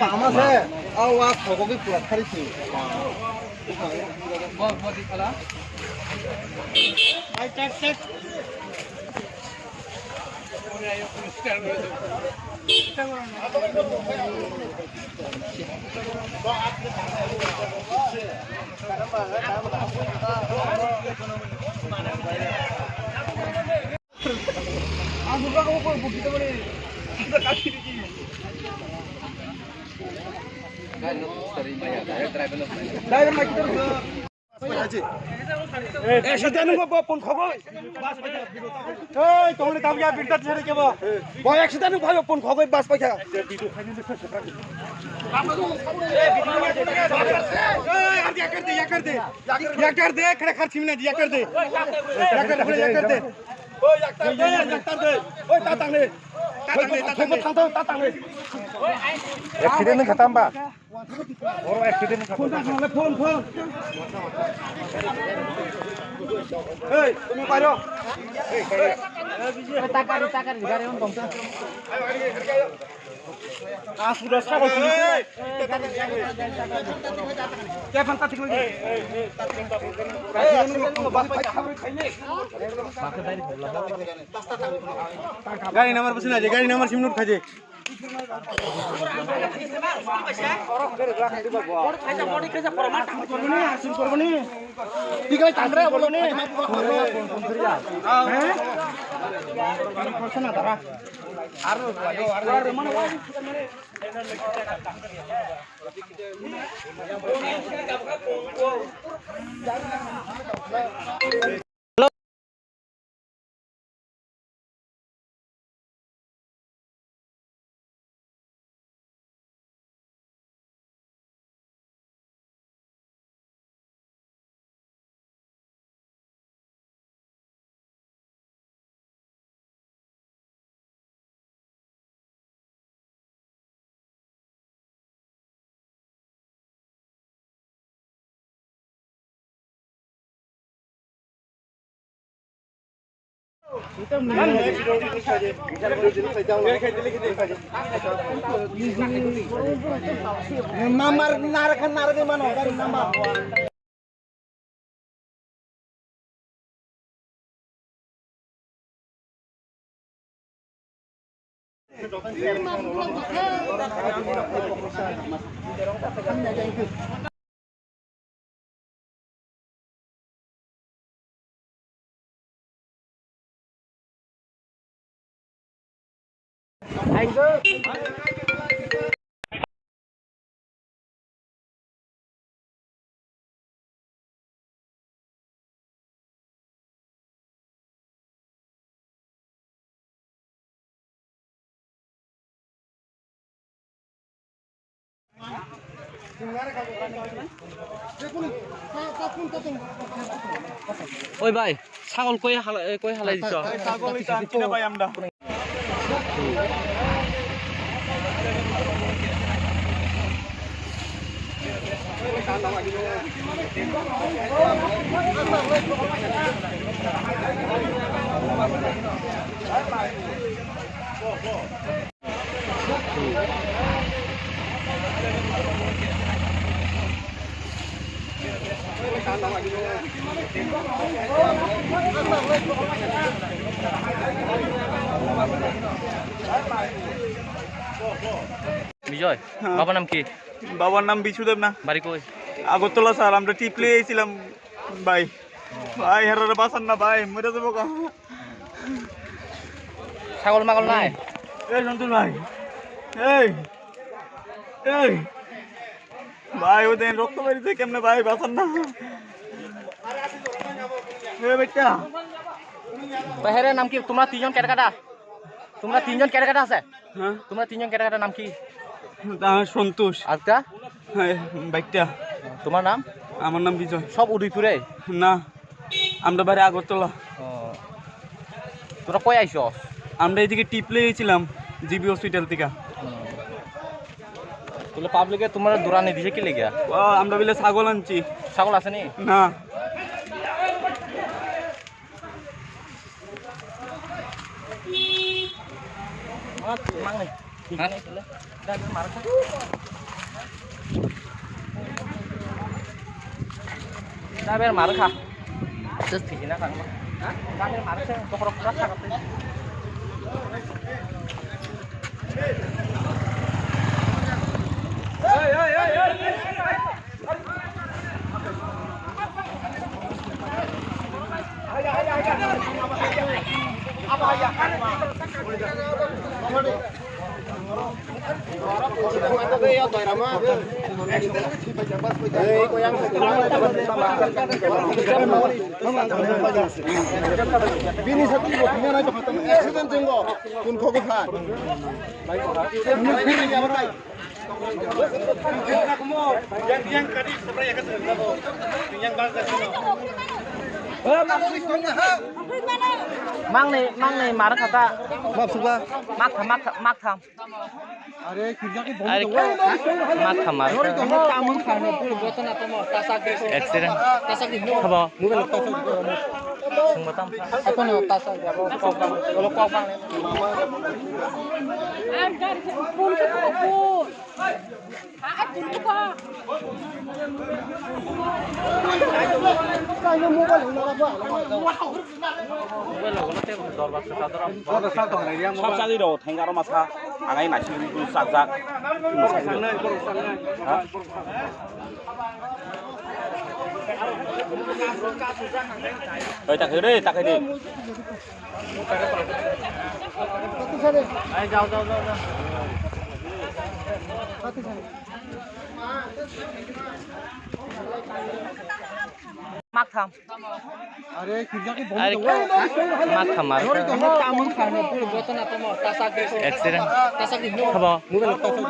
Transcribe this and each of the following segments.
পাম আছে আৰু খগবি পুৰা খাৰিছি Accident khatam ba oro accident khatam phone hey তুমি পারো টাকার গাড়ি on কমছে sudah sakit কে fantastic লাগে গাড়ি নাম্বার বসে না যে গাড়ি নাম্বার সিম নোট খাজে ঠিক আছে তান্দ্রা বলো নি হ্যাঁ করছ না তারা আর মানে Mamar narakan narake mano garing nama. Oi ভাই ছাগল কই হালাই দিছ ছাগল এটা কিনা ভাই আমরা বিজয় বাবার নাম কি? বাবার নাম বিশুদেব না। বাড়ি কই? আগরতলা স্যার। আমরা টিপলে এসেছিলাম ভাই। ভাই হেরারে বাঁচান না ভাই, মরে যাবো। ছাগল মাগল নাই? এই সন্তুল ভাই, এই এই ভাই ওদের রক্ত বেরিয়েছে কেমনে ভাই, বাঁচান না। হেরের নাম কি? তোমরা তিনজন কেটে তোমরা তিনজন কেটে আছে? হ্যাঁ, তোমরা তিনজন কেটে নাম কি? সন্তোষ। আরেকটা বাইকটা। তোমার নাম? আমার নাম বিজয়। সব উদয়পুরে? না, আমরা বাড়ি আগরতলা। তোরা কই আইছ? আমরা এইদিকে টিপলে গেছিলাম জিবি হসপিটাল থেকে। তোলে পাবলিকে তোমরা দৌড়ানি দিছে কি লেগে? আমরা বলে ছাগল আনছি। ছাগল আছে নি? না। মাং নাই Daber marka. Just tigina kan. Daber marka kokrok rasa katanya. Bini satu buktinya naik ke accident jenggo, kun koko kan. Yang tadi sebenarnya kan yang bangsa Mang nih marah kata. Maaf suka. Mak tham. Are kerja ke Are mak tham marah. Tamang khane pul botan atau mau tasak Accident. tasak di Khabo. Mungkin tasak Semua tam. apa no tasak ya Kalau kau bang. Agar pun ke pun. Pun ke pa. Kayaknya mobile ulah apa? सबसाली रो थेंगारो मासा आंगाय मासिनि गु साजाक takai deh Ayo jauh. Mak tham. Are kerja ke Are mak tham marah. Tamang khane pul botan atau mau tasak Accident. tasak di Khabo. Mungkin tasak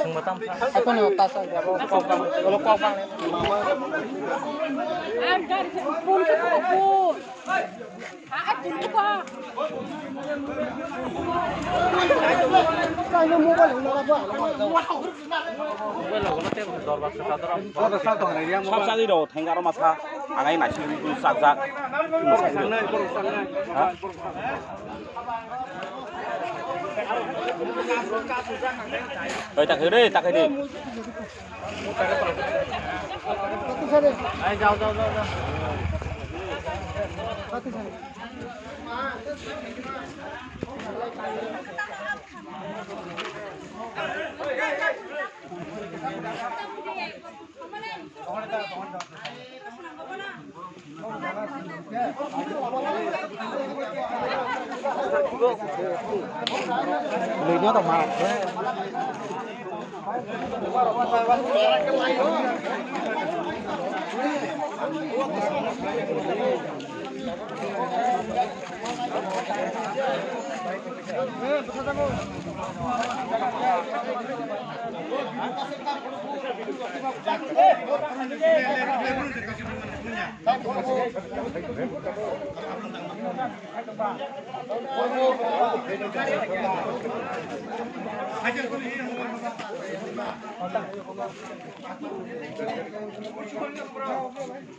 Semua tam. apa no tasak ya Kalau kau bang. Agar pun ke pun. Pun ke pa. Kayaknya mobile ulah apa? सबसाली रो थेंगारो मासा आंगाय मासिनि गु साजाक takai deh Ayo jauh. Belinya tuh mahal.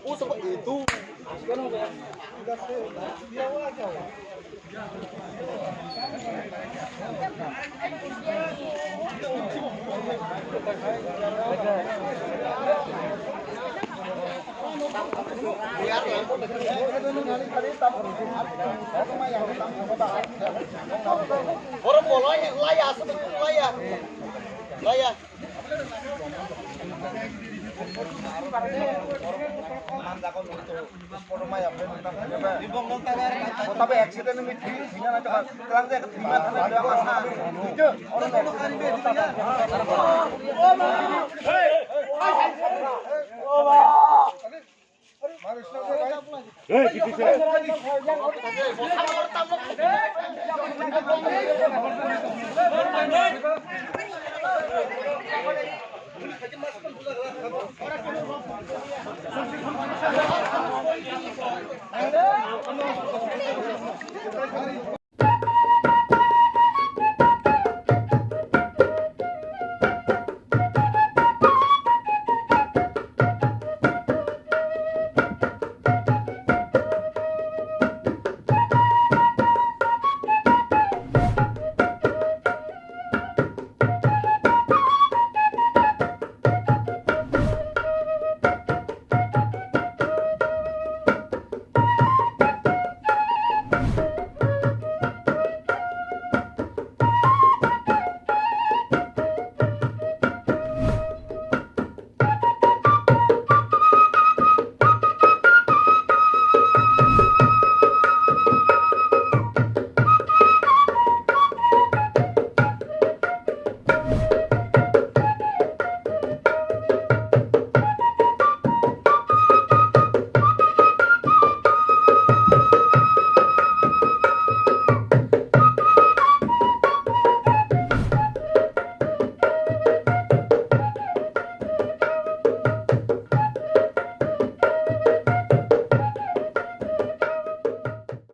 Oh, seperti itu. Orang boleh layak seperti layak. Tapi accident ini sehingga nanti terang saya keterima ada masalah. Ada